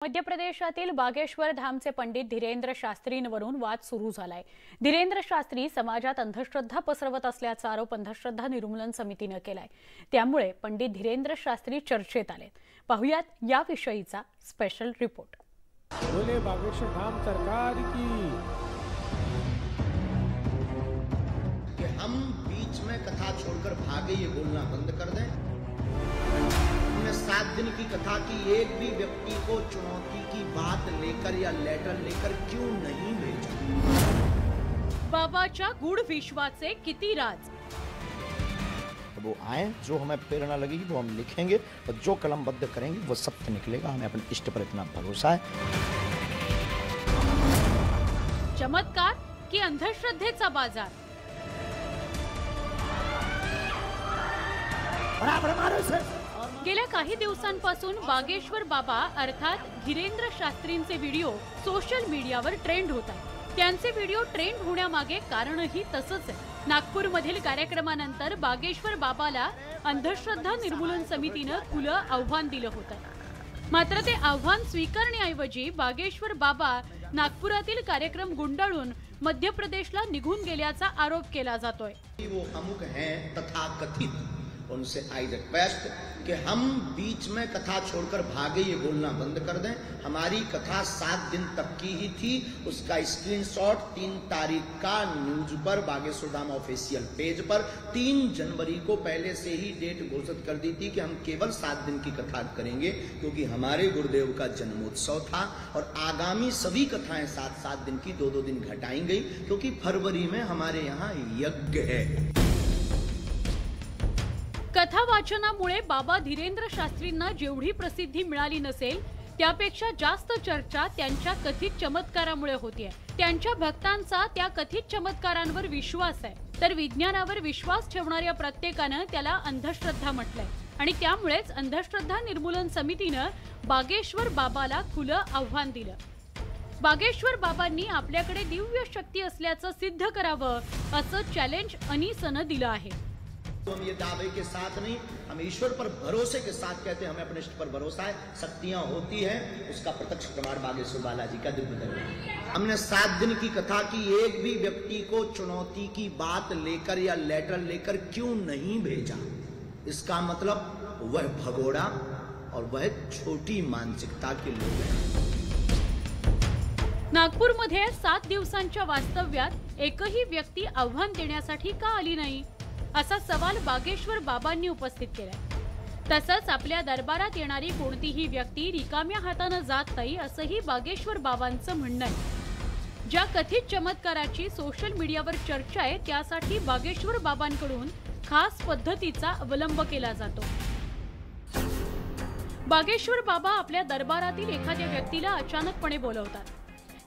मध्य प्रदेशातील बागेश्वर धामचे पंडित धीरेंद्र शास्त्रींवरून वाद सुरू झालाय। धीरेंद्र शास्त्री समाजात अंधश्रद्धा पसरवत असल्याचा आरोप अंधश्रद्धा निर्मूलन समितीने केलाय। त्यामुळे पंडित धीरेंद्र शास्त्री चर्चेत आलेत। पाहुयात या विषयीचा स्पेशल रिपोर्ट। बोले बागेश्वर धाम सरकार की। कि हम बीच में कथा छोड़कर भागे ये बोलना बंद कर दें। हमने 7 दिन की कथा की एक भी व्यक्ति को चुनौती की बात लेकर या लेटर लेकर क्यों नहीं भेजा। बाबाच्या गूढ़ विश्वाचे किती राज। वो आए, जो हमें प्रेरणा लगेगी वो हम लिखेंगे और जो कलमबद्ध करेंगे वो सत्य निकलेगा। हमें अपने इष्ट पर इतना भरोसा है। चमत्कार की अंधश्रद्धेचा बाजार। गेल्या काही दिवसांपासून बागेश्वर बाबा अर्थात धीरेंद्र शास्त्रींचे व्हिडिओ सोशल मीडियावर ट्रेंड होत आहेत। त्यांचे व्हिडिओ ट्रेंड होण्यामागे कारणही तसंच आहे। नागपूरमधील कार्यक्रमानंतर बागेश्वर बाबाला अंधश्रद्धा निर्मूलन समितीने खुलं आव्हान दिलं होतं। मात्र ते आव्हान स्वीकारण्याऐवजी बागेश्वर बाबा नागपुरातील कार्यक्रम गुंडाळून मध्य प्रदेशला निघून गेल्याचा आरोप केला जातोय। वो अमुक हैं तथाकथित, उनसे आई रिक्वेस्ट कि हम बीच में कथा छोड़कर भागे ये बोलना बंद कर दें। हमारी कथा 7 दिन तक की ही थी। उसका स्क्रीनशॉट 3 तारीख का न्यूज पर बागेश्वर धाम ऑफिशियल पेज पर 3 जनवरी को पहले से ही डेट घोषित कर दी थी कि हम केवल 7 दिन की कथा करेंगे, क्योंकि हमारे गुरुदेव का जन्मोत्सव था और आगामी सभी कथाएं 7-7 दिन की 2-2 दिन घटाई गई, क्योंकि फरवरी में हमारे यहाँ यज्ञ है। कथा वाचनामुळे बाबा धीरेंद्र शास्त्रींना जेवढी प्रसिद्धी मिळाली नसेल त्यापेक्षा जास्त चर्चा त्यांच्या कथित चमत्कारामुळे होतीये। त्यांच्या भक्तांचा त्या कथित चमत्कारांवर विश्वास आहे, तर विज्ञानावर विश्वास ठेवणाऱ्या प्रत्येकाने त्याला अंधश्रद्धा म्हटलंय आणि त्यामुळेच अंधश्रद्धा निर्मूलन समितीने बागेश्वर बाबाला खुलं आव्हान दिलं। बागेश्वर बाबांनी आपल्याकडे दिव्य शक्ती असल्याचं सिद्ध करावं असं चॅलेंज अनीसने दिलं आहे। तो हम ये दावे के साथ नहीं, हम ईश्वर पर भरोसे के साथ कहते हैं। हमें अपने इष्ट पर भरोसा है, शक्तियां होती हैं, उसका प्रत्यक्ष प्रमाण बागेश्वर बालाजी का दिव्य दरबार। हमने 7 दिन की कथा की एक भी व्यक्ति को चुनौती की बात लेकर या लेटर लेकर क्यों नहीं भेजा। इसका मतलब वह भगोड़ा और वह छोटी मानसिकता के लोग हैं। नागपूरमध्ये 7 दिवसांच्या वास्तव्यात एकही व्यक्ती आव्हान देण्यासाठी का आली नाही असा सवाल बागेश्वर बाबांनी उपस्थित केलाय। तसंच आपल्या दरबारात येणारी कोणतीही व्यक्ती रिकाम्या हाताने जात नाही असंही बागेश्वर बाबांचं म्हणणं आहे। ज्या कथित चमत्काराची सोशल मीडियावर चर्चा आहे त्यासाठी बागेश्वर बाबांकडून खास पद्धतीचा अवलंब केला जातो। बागेश्वर बाबा आपल्या दरबारातील एखाद्या व्यक्तीला अचानकपणे बोलवतात।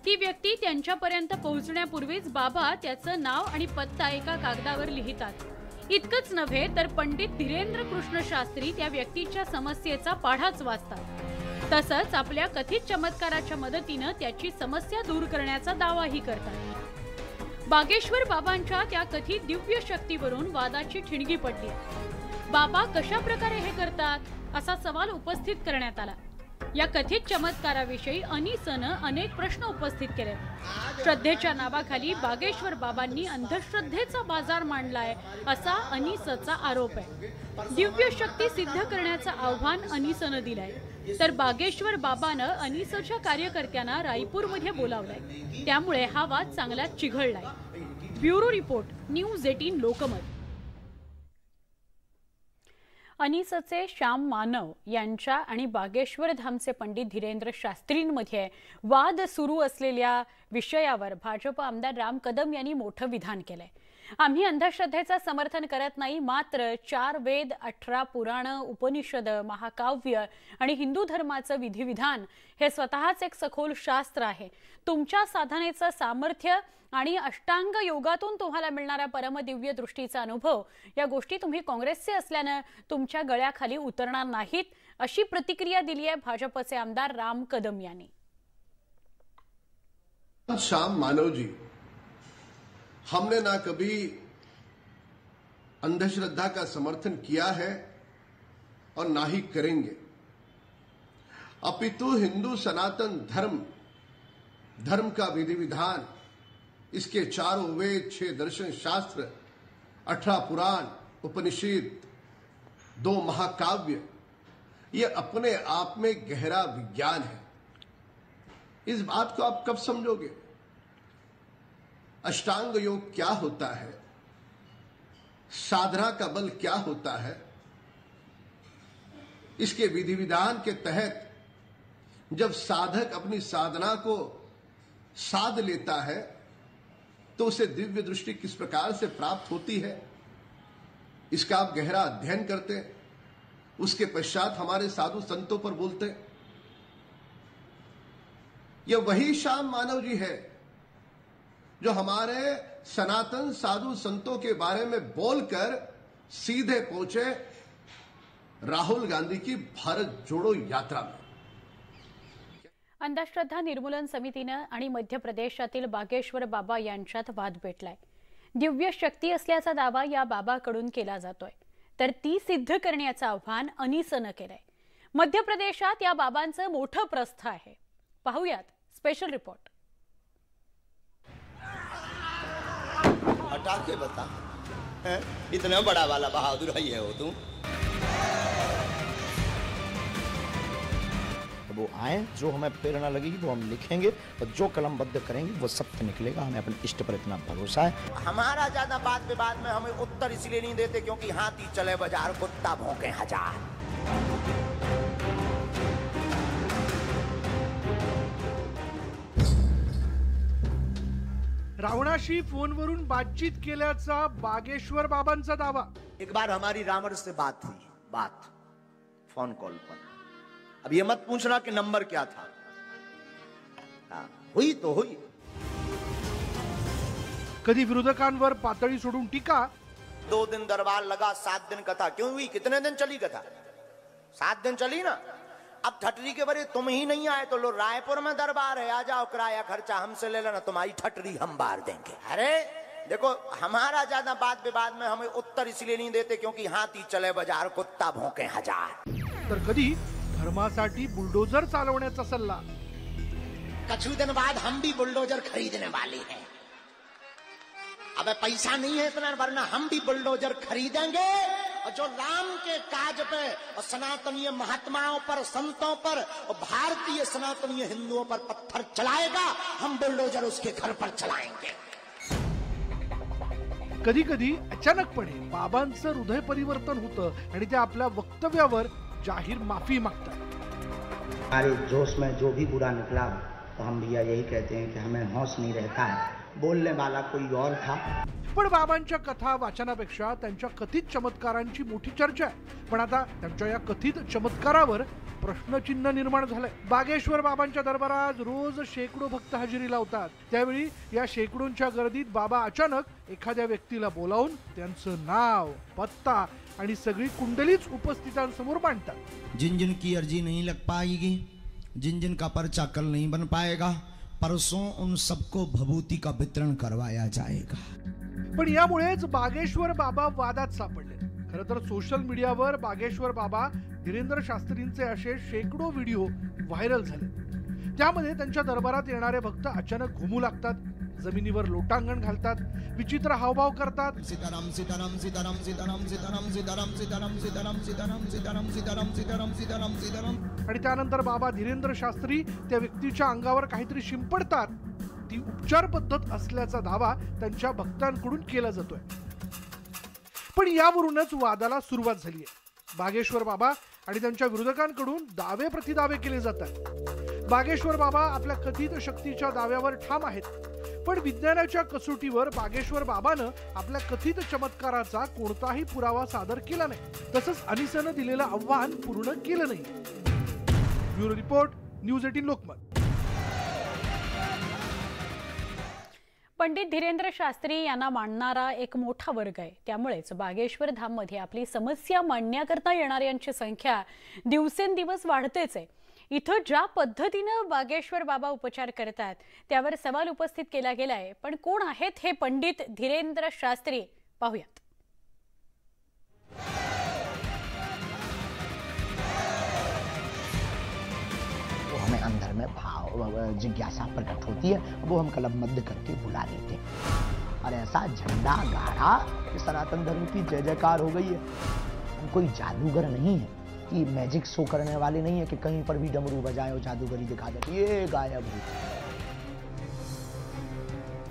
ती व्यक्ती त्यांच्यापर्यंत पोहोचण्यापूर्वीच बाबा त्याचं नाव आणि पत्ता एका कागदावर लिहितात। इतकंच नव्हे तर पंडित धीरेंद्र कृष्ण शास्त्री त्या व्यक्तीच्या समस्येचा पाढाच वाचतात। तसंच आपल्या कथित चमत्काराच्या मदतीने त्याची समस्या दूर करण्याचा दावाही करतात। बागेश्वर बाबांच्या त्या कथित दिव्य शक्तीवरून वादाची ठिणगी पडली। बाबा कशा प्रकारे हे करतात असा सवाल उपस्थित करण्यात आला। या कथित चमत्काराविषयी अनीसने अनेक प्रश्न उपस्थित केले। श्रद्धेच्या नावाखाली बागेश्वर बाबांनी अंधश्रद्धेचा बाजार मांडलाय असा अनीसचा आरोप आहे। दिव्य शक्ती सिद्ध करण्याचं आव्हान अनीसने दिलंय, तर बागेश्वर बाबाने अनीसच्या कार्यकर्त्यांना रायपूरमध्ये बोलावलंय। त्यामुळे हा वाद चांगला चिघळलाय। Bureau report, news 18 Lokmat. अनीसचे श्याम मानव यांच्या आणि बागेश्वर धामचे पंडित धीरेंद्र शास्त्रींमध्ये वाद सुरू असलेल्या विषयावर भाजप आमदार राम कदम यांनी मोठं विधान केलंय। आम्ही अंधश्रद्धेचं समर्थन करत नाही, मात्र 4 वेद, 18 पुराण, उपनिषद, महाकाव्य आणि हिंदू धर्माचं विधिविधान हे स्वतःच एक सखोल शास्त्र आहे। तुमच्या साधनेचं सामर्थ्य आणि अष्टांग योगातून तुम्हाला मिळणारा परमदिव्य दृष्टीचा अनुभव या गोष्टी तुम्ही काँग्रेसचे असल्याने तुमच्या गळ्याखाली उतरणार नाहीत अशी प्रतिक्रिया दिली आहे भाजपचे आमदार राम कदम यांनी। श्याम मानव जी, हमने ना कभी अंधश्रद्धा का समर्थन किया है और ना ही करेंगे। अपितु हिंदू सनातन धर्म का विधि विधान, इसके चारों वेद, 6 दर्शन शास्त्र, 18 पुराण, उपनिषद, 2 महाकाव्य, ये अपने आप में गहरा विज्ञान है। इस बात को आप कब समझोगे? अष्टांग योग क्या होता है, साधना का बल क्या होता है, इसके विधि विधान के तहत जब साधक अपनी साधना को साध लेता है तो उसे दिव्य दृष्टि किस प्रकार से प्राप्त होती है, इसका आप गहरा अध्ययन करते हैं। उसके पश्चात हमारे साधु संतों पर बोलते हैं। यह वही श्याम मानव जी है जो हमारे सनातन साधु संतों के बारे में बोलकर सीधे पहुंचे राहुल गांधी की भारत जोडो यात्रा में। अंधश्रद्धा निर्मूलन समितीनं आणि मध्य प्रदेशातील बागेश्वर बाबा यांच्यात वाद पेटलाय। दिव्य शक्ती असल्याचा दावा या बाबाकडून केला जातोय, तर ती सिद्ध करण्याचं आव्हान अनिसनं केलंय। मध्य प्रदेशात या बाबांचं मोठं प्रस्थ आहे। पाहूयात स्पेशल रिपोर्ट। हटा के बता, इतना बड़ा वाला बहादुर है हो तुम। वो आए, जो हमें प्रेरणा लगेगी वो हम लिखेंगे और जो कलमबद्ध करेंगे वो सत्य निकलेगा। हमें अपने इष्ट पर इतना भरोसा है। हमारा ज्यादा बात विवाद में हमें उत्तर इसलिए नहीं देते क्योंकि हाथी चले बाजार, कुत्ता भौंके हजार। रावणाशी फोनवरून बातचीत केल्याचा बागेश्वर बाबांचा दावा। एक बार हमारी रावण से बात हुई, फोन कॉल पर। अब ये मत पूछना कि नंबर क्या था, हुई तो हुई। कधी विरोधकांवर पातळी सोडून टीका। 2 दिन दरबार लगा, 7 दिन कथा क्यों हुई? कितने दिन चली कथा? 7 दिन चली ना। अब ठटरी के बरे तुम ही नहीं आए तो लो, रायपुर में दरबार है, आ जाओ, किराया खर्चा हमसे ले लेना, तुम्हारी ठटरी हम बार देंगे। अरे देखो, हमारा ज्यादा बात विवाद में हमें उत्तर इसलिए नहीं देते क्योंकि हाथी चले बाजार, कुत्ता भौंके हजार। तर कधी धर्मासाठी बुलडोजर चालवण्याचा सल्ला। कुछ दिन बाद हम भी बुलडोजर खरीदने वाले हैं। अब पैसा नहीं है इतना, वरना हम भी बुलडोजर खरीदेंगे और जो राम के काज पे और सनातनीय महात्माओं पर, संतों पर और भारतीय सनातनीय हिंदुओं पर पत्थर चलाएगा, हम बुलडोजर उसके घर पर चलाएंगे। कधी कधी अचानकपणे बाबांचं हृदय परिवर्तन होतं आणि ते आपल्या वक्तव्यावर जाहीर माफी मागतात। हमारे जोश में जो भी बुरा निकला तो हम भैया यही कहते हैं कि हमें होश नहीं रहता है, बोलने वाला कोई और था। पण बाबांच्या कथा वाचनापेक्षा त्यांच्या कथित चमत्कारांची मोठी चर्चा आहे। पण आता त्यांच्या या कथित चमत्कारावर प्रश्नचिन्ह निर्माण झालंय। बागेश्वर बाबांच्या दरबारात रोज शेकडो भक्त हजेरी लावतात। त्यावेळी या शेकडोंच्या गर्दीत बाबा अचानक एखाद्या व्यक्तीला बोलावून त्यांचं नाव, पत्ता आणि सगळी कुंडलीच उपस्थितांसमोर मांडतात। जिन जिन की अर्जी नहीं लग पाएगी, जिन जिन का पर्चा कल नहीं बन पाएगा, परसों उन सबको भभूति का वितरण करवाया जाएगा। पण यामुळेच बागेश्वर बाबा वादात सापडले। खरं तर सोशल मीडियावर बागेश्वर बाबा धीरेंद्र शास्त्रींचे असे शेकडो व्हिडिओ व्हायरल झाले। त्यामध्ये त्यांच्या दरबारात येणारे भक्त अचानक घुमू लागतात, जमिनीवर लोटांगण घालतात, विचित्र हावभाव करतात। सीताराम सीताराम सीताराम सीताराम सीताराम सीताराम सीताराम सीताराम सीताराम सीताराम सीताराम सीताराम सीताराम सीताराम आणि त्यानंतर बाबा धीरेंद्र शास्त्री त्या व्यक्तीच्या अंगावर काहीतरी शिंपडतात। ती उपचार पद्धत असल्याचा दावा त्यांच्या भक्तांकडून केला जातोय। पण यावरूनच वादाला सुरुवात झाली आहे। बागेश्वर बाबा आणि त्यांच्या विरोधकांकडून दावे प्रतिदावे केले जातात। बागेश्वर बाबा आपल्या कथित शक्तीच्या दाव्यावर ठाम आहेत, पण विज्ञानाच्या कसोटीवर बागेश्वर बाबानं आपल्या कथित चमत्काराचा कोणताही पुरावा सादर केला नाही, तसंच अनिसनं दिलेलं आव्हान पूर्ण केलं नाही। Bureau report, news 18 Lokmat. Pandit Dhirendra Shastri यांना मानणारा एक मोठा वर्ग आहे। त्यामुळेच बागेश्वर धाम मध्ये आपली समस्या मांडण्याकरता येणाऱ्यांची संख्या दिवसेंदिवस वाढतेच आहे। इथं ज्या पद्धतीने बागेश्वर बाबा उपचार करतात त्यावर सवाल उपस्थित केला गेलाय। पण कोण आहेत हे पंडित धीरेंद्र शास्त्री, पाहूयात। जिज्ञासा प्रकट होती है, वो हम कलमबद्ध करके बुला लेते हैं। और ऐसा झंडा गाड़ा कि सनातन धर्म की जय जयकार हो गई है। हम कोई जादूगर नहीं है कि मैजिक शो करने वाले नहीं है कि कहीं पर भी डमरू बजाए और जादूगरी दिखा दे, ये गायब हो।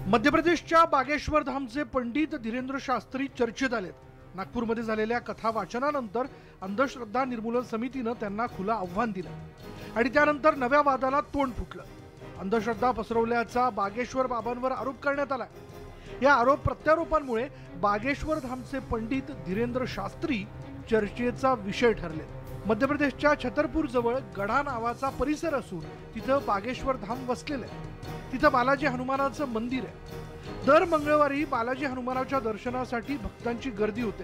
मध्य प्रदेशच्या बागेश्वर धामचे पंडित धीरेंद्र शास्त्री चर्चेत आलेत। नागपूरमध्ये झालेल्या कथा वाचनानंतर अंधश्रद्धा निर्मूलन समितीनं त्यांना खुलं आव्हान दिलं आणि त्यानंतर नव्या वादाला तोंड फुटलं। अंधश्रद्धा पसरवल्याचा बागेश्वर बाबांवर आरोप करण्यात आला। या आरोप प्रत्यारोपांमुळे बागेश्वर धामचे पंडित धीरेंद्र शास्त्री चर्चेचा विषय ठरले। मध्य प्रदेशच्या छतरपूर जवळ गढा नावाचा परिसर असून तिथं बागेश्वर धाम वसलेलं आहे। तिथं बालाजी हनुमानाचं मंदिर आहे। दर मंगळवारी बालाजी हनुमानाच्या दर्शनासाठी भक्तांची गर्दी होते।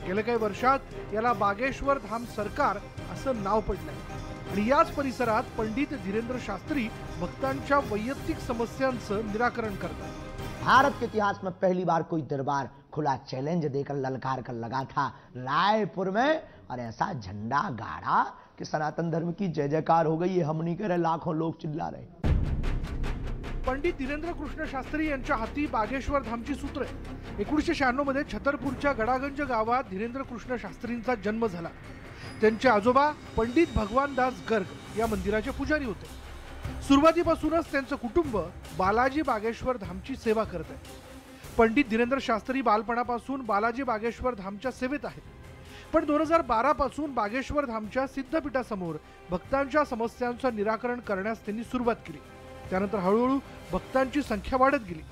गेल्या काही वर्षात याला बागेश्वर धाम सरकार असं नाव पडलंय आणि याच परिसरात पंडित धीरेंद्र शास्त्री भक्तांच्या वैयक्तिक समस्यांचं निराकरण करतात। भारत के इतिहास में पहली बार कोई दरबार खुला चैलेंज देकर ललकार कर लगा था रायपुर में, और ऐसा झंडा गाड़ा कि सनातन धर्म की जय जयकार हो गई है। हम नहीं कह रहे, लाखों लोग चिल्ला रहे। पंडित धीरेंद्र कृष्ण शास्त्री यांच्या हाती बागेश्वर धामची सूत्र आहे। 1996 मध्ये छतरपूरच्या गडागंज गावात धीरेंद्र कृष्ण शास्त्रींचा जन्म झाला। त्यांचे आजोबा पंडित भगवानदास गर्ग या मंदिराचे पुजारी होते। सुरुवातीपासूनच त्यांचं कुटुंब बालाजी बागेश्वर धामची सेवा करत आहे। पंडित धीरेंद्र शास्त्री बालपणापासून बालाजी बागेश्वर धामच्या सेवेत आहेत, पण 2012 पासून बागेश्वर धामच्या सिद्धपीठासमोर भक्तांच्या समस्यांचं निराकरण करण्यास त्यांनी सुरुवात केली। त्यानंतर हळूहळू भक्तांची संख्या वाढत गेली।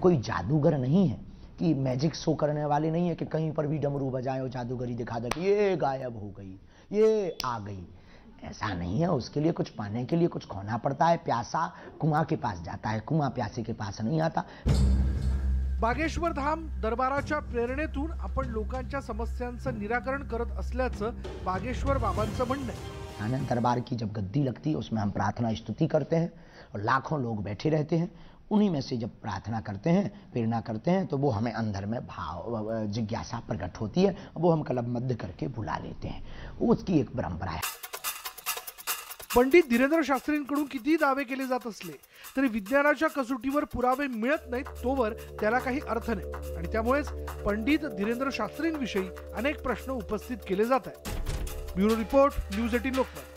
कोई जादूगर नहीं है कि मैजिक शो करने वाले नहीं है कि कहीं पर भी डमरू बजाए और जादूगरी दिखा दे, ये गायब हो गई, ये आ गई। ऐसा नहीं है। उसके लिए कुछ पाने के लिए कुछ खोना पड़ता है। प्यासा कुआं के पास जाता है, कुआं प्यासे के पास नहीं आता। बागेश्वर धाम दरबाराच्या प्रेरणेतून आपण लोकांच्या समस्यांचं निराकरण करत असल्याचं बागेश्वर बाबांचं म्हणणं आहे। दरबार की जब गद्दी लगती है उसमें हम प्रार्थना स्तुति करते हैं और लाखों लोग बैठे रहते हैं। उन्हीं में से जब प्रार्थना करते हैं, प्रेरणा करते हैं, तो वो हमें अंदर में भाव जिज्ञासा प्रकट होती है, वो हम कलमबद्ध करके बुला लेते हैं। उसकी एक परंपरा है। पंडित धीरेंद्र शास्त्रींकडून किती दावे केले जात असले तरी विज्ञानाच्या कसोटीवर पुरावे मिळत नाहीत तोवर त्याला काही अर्थ नाही आणि त्यामुळेच पंडित धीरेंद्र शास्त्रींविषयी अनेक प्रश्न उपस्थित केले जात आहेत। Bureau report, news 18 Lokmat.